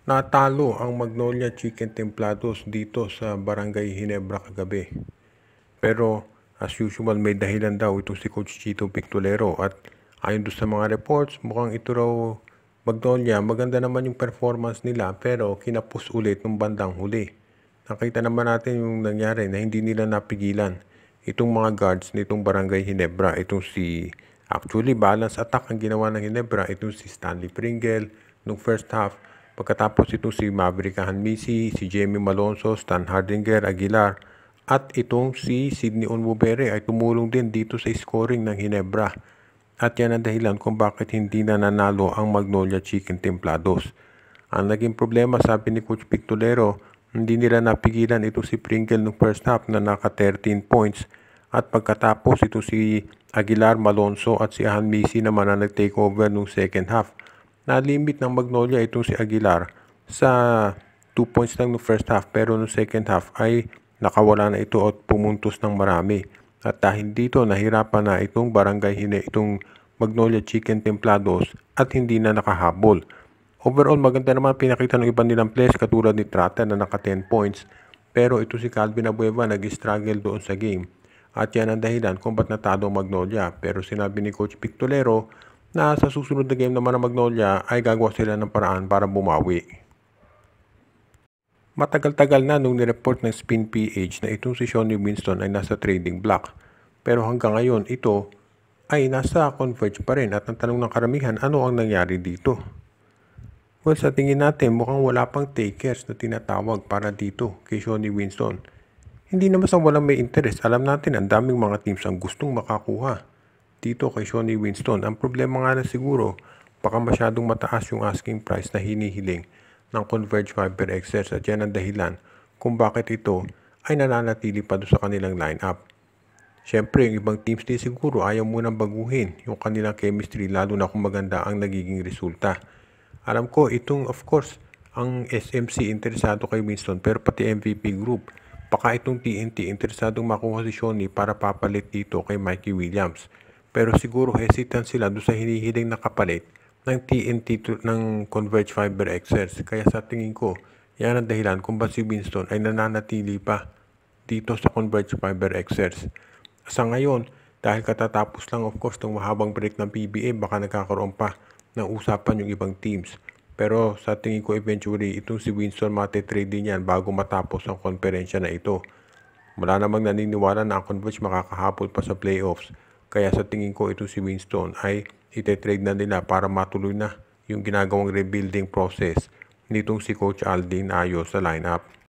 Natalo ang Magnolia Chicken Templados dito sa Barangay Ginebra kagabi. Pero as usual may dahilan daw ito si Coach Chito Pictolero at ayon doon sa mga reports mukhang ito raw Magnolia maganda naman yung performance nila pero kinapos ulit ng bandang huli. Nakita naman natin yung nangyari na hindi nila napigilan itong mga guards nitong Barangay Ginebra. Actually balance attack ang ginawa ng Ginebra, itong si Stanley Pringle nung first half. Pagkatapos itong si Maverick Hanmisi, si Jamie Malonzo, Stan Hardinger, Aguilar at itong si Sidney Onwubere ay tumulong din dito sa scoring ng Ginebra. At yan ang dahilan kung bakit hindi na nanalo ang Magnolia Chicken Templados. Ang naging problema, sabi ni Coach Pictolero, hindi nila napigilan ito si Pringle nung first half na naka 13 points. At pagkatapos ito si Aguilar, Malonzo at si Hanmisi naman na nag-take over nung second half. Na-limit ng Magnolia itong si Aguilar sa 2 points lang no first half pero no second half ay nakawala na ito at pumuntos ng marami. At dahil dito nahirapan na itong itong Magnolia Chicken Templados at hindi na nakahabol. Overall maganda naman pinakita ng iba nilang players katulad ni Trata na naka 10 points pero ito si Calvin Abueva nag-struggle doon sa game. At yan ang dahilan kung ba't natalo ang Magnolia. Pero sinabi ni Coach Pictolero na sa susunod na game naman ng Magnolia ay gagawa sila ng paraan para bumawi. Matagal-tagal na nung nireport ng Spin PH na itong si Shawnee Winston ay nasa trading block. Pero hanggang ngayon ito ay nasa Converge pa rin at ang tanong ng karamihan, ano ang nangyari dito? Well, sa tingin natin mukhang wala pang takers na tinatawag para dito kay Shawnee Winston. Hindi naman sa walang may interest. Alam natin ang daming mga teams ang gustong makakuha dito kay Shawnee Winston. Ang problema nga na siguro, baka masyadong mataas yung asking price na hinihiling ng Converge Fiber Xers at yan ang dahilan kung bakit ito ay nananatili pa doon sa kanilang lineup. Siyempre, yung ibang teams din siguro ayaw munang baguhin yung kanilang chemistry lalo na kung maganda ang nagiging resulta. Alam ko, of course, ang SMC interesado kay Winston pero pati MVP Group. Baka itong TNT interesadong makuha si Shawnee para papalit dito kay Mikey Williams. Pero siguro hesitant sila doon sa hinihiling na kapalit ng TNT ng Converge Fiber Xers. Kaya sa tingin ko, yan ang dahilan kung ba't si Winston ay nananatili pa dito sa Converge Fiber Xers. Sa ngayon, dahil katatapos lang of course ng mahabang break ng PBA, baka nagkakaroon pa ng usapan yung ibang teams. Pero sa tingin ko eventually itong si Winston matitrade din yan bago matapos ang konferensya na ito. Wala namang naniniwala na ang Converge makakahabol pa sa playoffs. Kaya sa tingin ko itong si Winston ay ititrade na nila para matuloy na yung ginagawang rebuilding process nitong si Coach Aldin Ayos sa lineup.